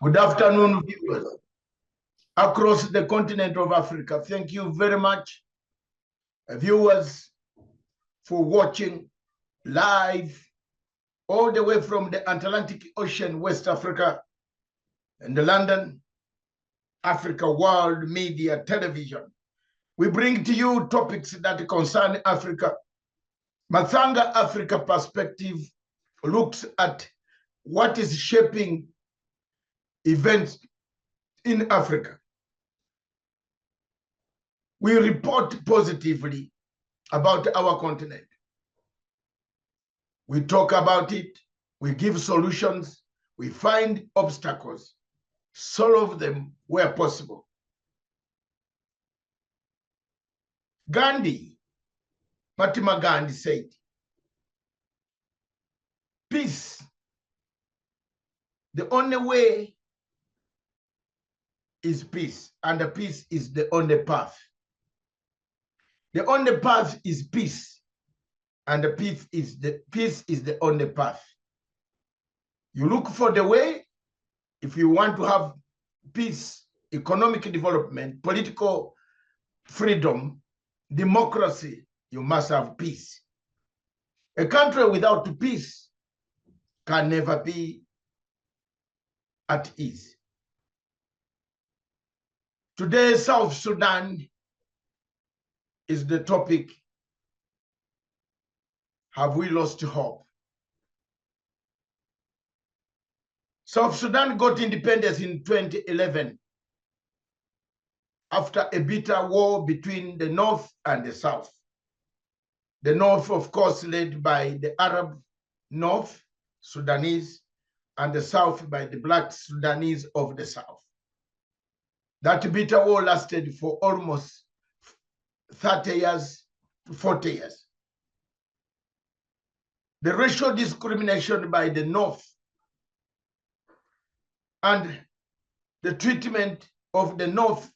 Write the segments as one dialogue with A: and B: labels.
A: Good afternoon, viewers across the continent of Africa. Thank you very much, viewers, for watching live all the way from the Atlantic Ocean, West Africa, and the London, Africa World Media Television. We bring to you topics that concern Africa. Mathanga Africa Perspective looks at what is shaping events in Africa. We report positively about our continent. We talk about it, we give solutions, we find obstacles, solve them where possible. Mahatma Gandhi said, peace, the only way is peace, and the peace is the only path. The only path is peace, and the peace is the only path. You look for the way. If you want to have peace, economic development, political freedom, democracy, you must have peace. A country without peace can never be at ease. Today, South Sudan is the topic. Have we lost hope? South Sudan got independence in 2011 after a bitter war between the North and the South. The North, of course, led by the Arab North Sudanese, and the South by the Black Sudanese of the South. That bitter war lasted for almost 30 years to 40 years. The racial discrimination by the North and the treatment of the North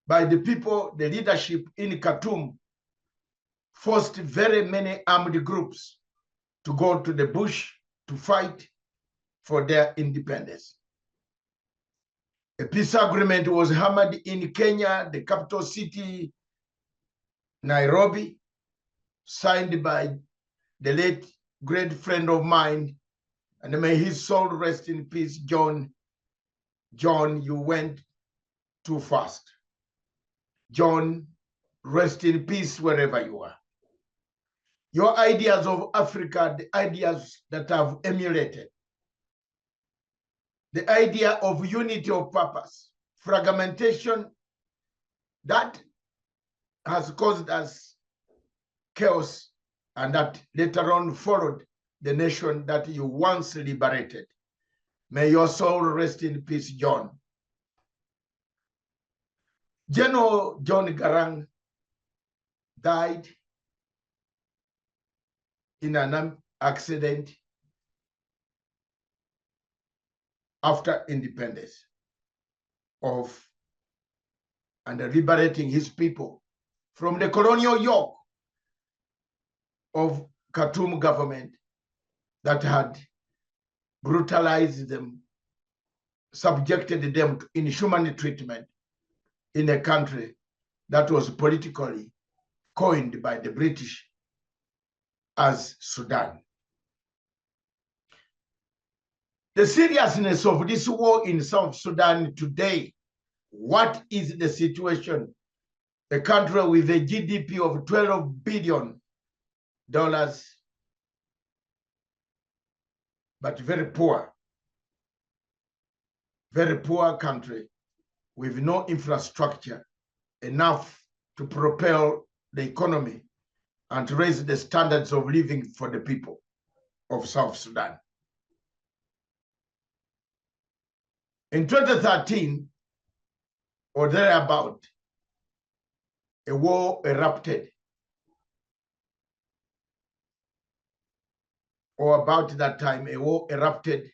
A: by the people, the leadership in Khartoum, forced very many armed groups to go to the bush to fight for their independence. A peace agreement was hammered in Kenya, the capital city, Nairobi, signed by the late great friend of mine, and may his soul rest in peace, John. John, you went too fast. John, rest in peace wherever you are. Your ideas of Africa, the ideas that have emulated, the idea of unity of purpose, fragmentation, that has caused us chaos, and that later on followed the nation that you once liberated. May your soul rest in peace, John. General John Garang died in an accident after independence and liberating his people from the colonial yoke of Khartoum government that had brutalized them, subjected them to inhuman treatment in a country that was politically coined by the British as Sudan. The seriousness of this war in South Sudan today, what is the situation? A country with a GDP of $12 billion, but very poor country with no infrastructure enough to propel the economy and to raise the standards of living for the people of South Sudan. In 2013, or thereabout, a war erupted, or about that time, a war erupted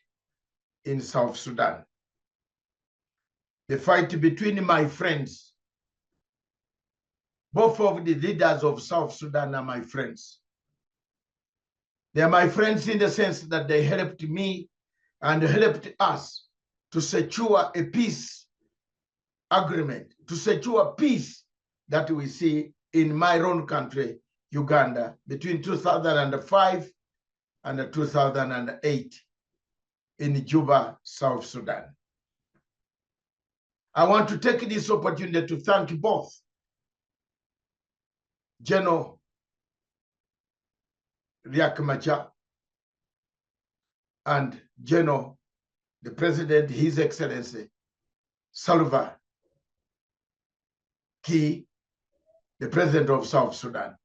A: in South Sudan. The fight between my friends, both of the leaders of South Sudan are my friends. They are my friends in the sense that they helped me and helped us to secure a peace agreement, to secure peace that we see in my own country, Uganda, between 2005 and 2008 in Juba, South Sudan. I want to take this opportunity to thank both General Riek Machar and General, the President, His Excellency, Salva Kiir, the President of South Sudan.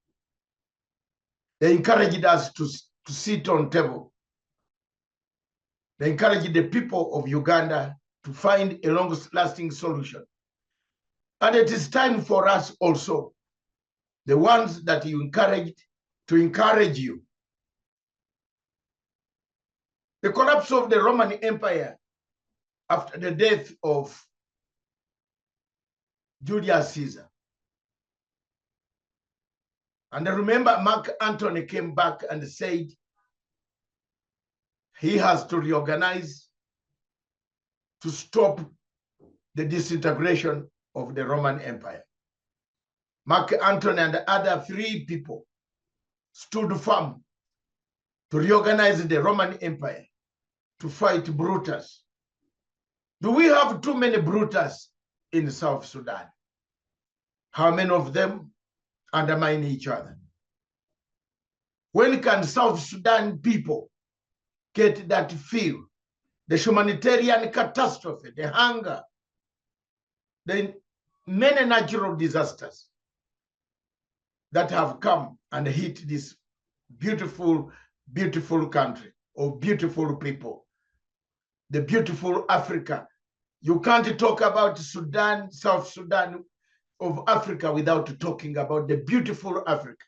A: They encouraged us to sit on table. They encouraged the people of Uganda to find a long-lasting solution. And it is time for us also, the ones that you encouraged, to encourage you. The collapse of the Roman Empire after the death of Julius Caesar. And I remember Mark Antony came back and said he has to reorganize to stop the disintegration of the Roman Empire. Mark Antony and the other 3 people stood firm to reorganize the Roman Empire, to fight Brutus. Do we have too many Brutus in South Sudan? How many of them undermine each other? When can South Sudan people get that feel? The humanitarian catastrophe, the hunger, the many natural disasters that have come and hit this beautiful, beautiful country of beautiful people, the beautiful Africa. You can't talk about Sudan, South Sudan of Africa without talking about the beautiful Africa.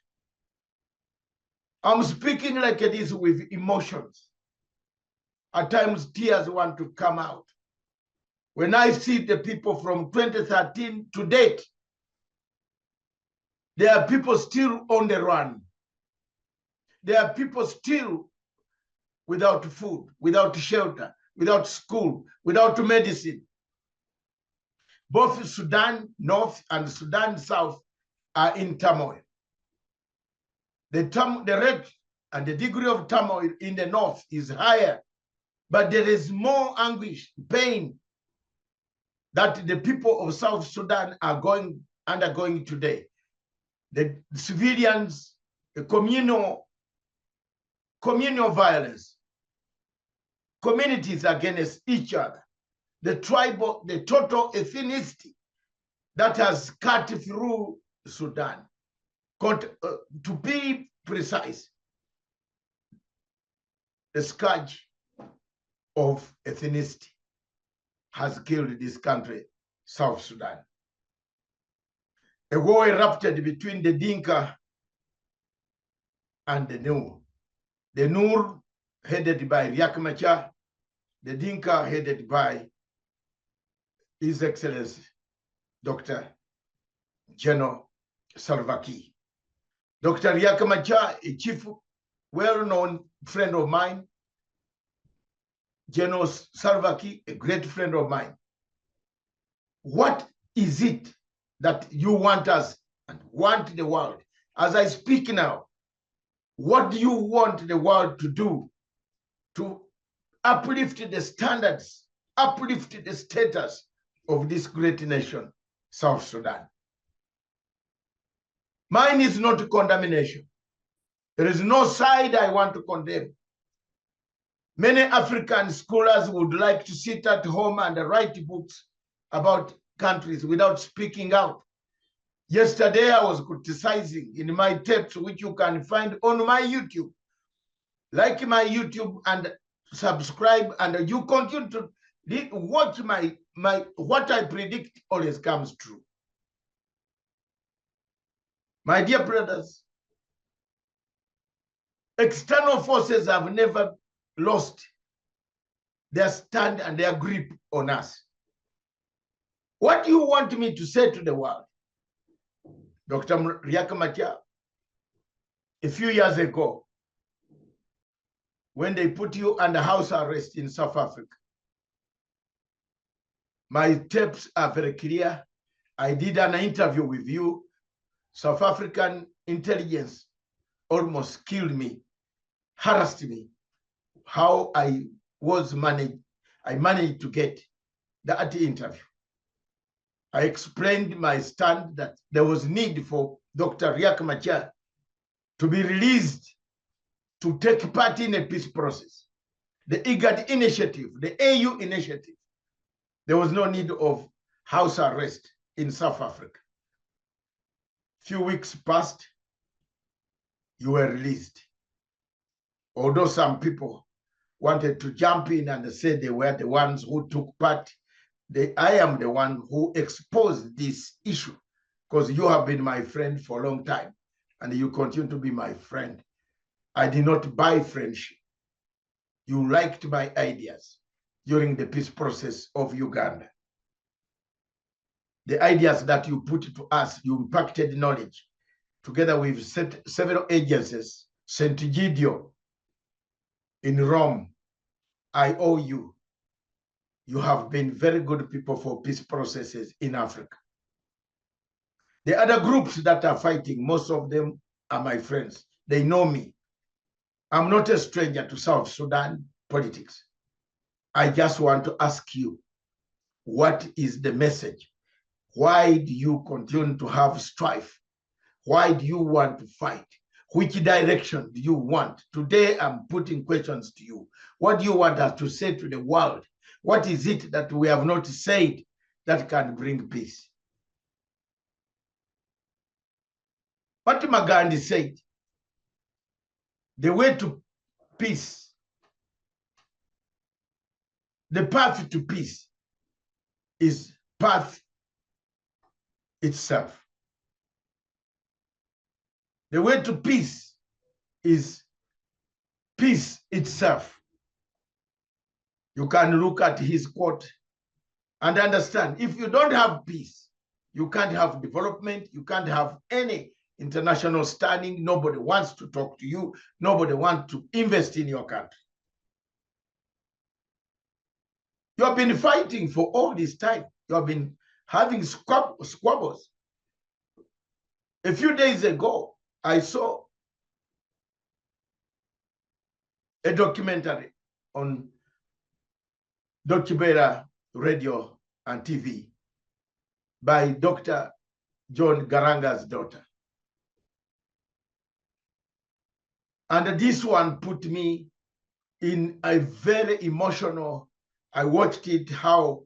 A: I'm speaking like this with emotions. At times, tears want to come out. When I see the people from 2013 to date, there are people still on the run. There are people still without food, without shelter, without school, without medicine. Both Sudan North and Sudan South are in turmoil. The rate and the degree of turmoil in the North is higher, but there is more anguish, pain that the people of South Sudan are undergoing today. The civilians, the communal violence, communities against each other, the total ethnicity that has cut through Sudan. To be precise, the scourge of ethnicity has killed this country, South Sudan. A war erupted between the Dinka and the Nur. The Nur headed by Riek Machar, the Dinka headed by His Excellency, Dr. General Salva Kiir. Dr. Riek Machar, a chief, well-known friend of mine, General Salva Kiir, a great friend of mine. What is it that you want us and want the world? As I speak now, what do you want the world to do to uplift the standards, uplift the status of this great nation, South Sudan? Mine is not condemnation. There is no side I want to condemn. Many African scholars would like to sit at home and write books about countries without speaking out. Yesterday, I was criticizing in my tapes, which you can find on my YouTube. Like my YouTube and subscribe, and you continue to watch what I predict always comes true. My dear brothers, external forces have never lost their stand and their grip on us. What do you want me to say to the world? Dr. Riek Machar, a few years ago, when they put you under house arrest in South Africa. My tapes are very clear. I did an interview with you. South African intelligence almost killed me, harassed me. How I managed to get that interview. I explained my stand that there was need for Dr. Riek Machar to be released to take part in a peace process. The IGAD initiative, the AU initiative, there was no need of house arrest in South Africa. Few weeks passed, you were released. Although some people wanted to jump in and say they were the ones who took part, I am the one who exposed this issue, because you have been my friend for a long time and you continue to be my friend. I did not buy friendship. You liked my ideas during the peace process of Uganda. The ideas that you put to us, you impacted knowledge together with several agencies, St. Gideon in Rome. I owe you. You have been very good people for peace processes in Africa. The other groups that are fighting, most of them are my friends. They know me. I'm not a stranger to South Sudan politics. I just want to ask you, what is the message? Why do you continue to have strife? Why do you want to fight? Which direction do you want? Today, I'm putting questions to you. What do you want us to say to the world? What is it that we have not said that can bring peace? Mahatma Gandhi said, the way to peace, the path to peace is path itself. The way to peace is peace itself. You can look at his quote and understand, if you don't have peace, you can't have development, you can't have any international standing, nobody wants to talk to you, nobody wants to invest in your country. You have been fighting for all this time. You have been having squabbles. A few days ago, I saw a documentary on Deutsche Welle radio and TV by Dr. John Garanga's daughter. And this one put me in a very emotional, I watched it, how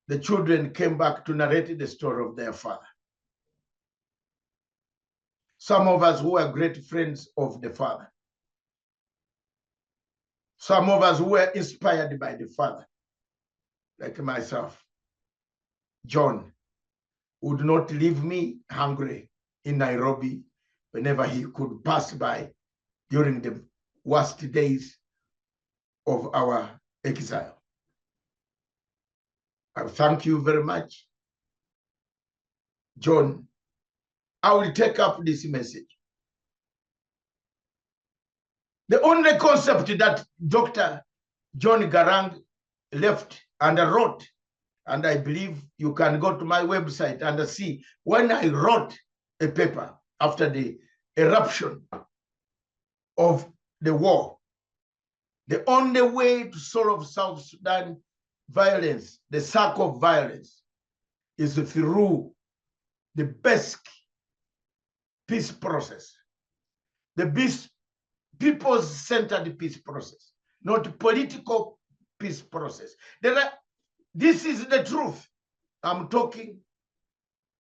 A: the children came back to narrate the story of their father. Some of us who are great friends of the father. Some of us who were inspired by the father, like myself. John would not leave me hungry in Nairobi whenever he could pass by during the worst days of our exile. I thank you very much, John. I will take up this message. The only concept that Dr. John Garang left and wrote, and I believe you can go to my website and see, when I wrote a paper after the eruption of the war, the only way to solve South Sudan violence, the circle of violence, is through the basic peace process, the people-centered peace process, not political peace process. This is the truth. I'm talking.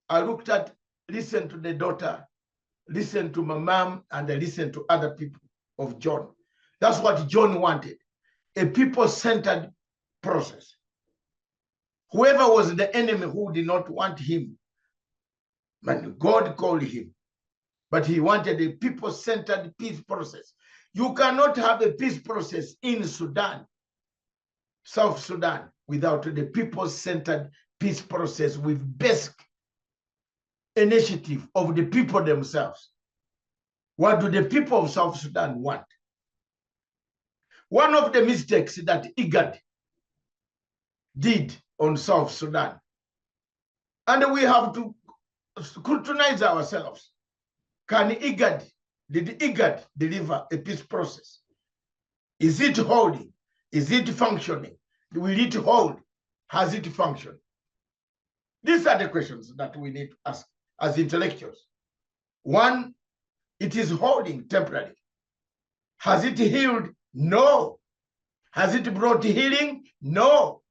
A: I looked at, listened to the daughter, listened to my mom, and I listened to other people of John. That's what John wanted, a people-centered process. Whoever was the enemy who did not want him, man, God called him, but he wanted a people-centered peace process. You cannot have a peace process in Sudan, South Sudan, without the people-centered peace process with basic initiative of the people themselves. What do the people of South Sudan want? One of the mistakes that IGAD did on South Sudan, and we have to scrutinize ourselves. Did IGAD deliver a peace process? Is it holding? Is it functioning? Will it hold? Has it functioned? These are the questions that we need to ask as intellectuals. One, it is holding temporarily. Has it healed? No. Has it brought healing? No.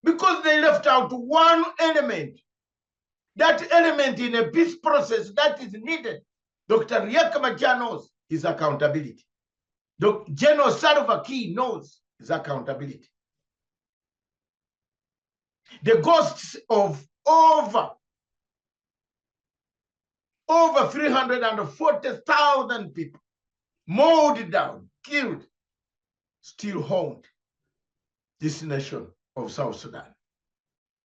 A: Because they left out one element. That element in a peace process that is needed. Dr. Riek Machar knows his accountability. General Salva Kiir knows his accountability. The ghosts of over 340,000 people mowed down, killed, still haunt this nation of South Sudan.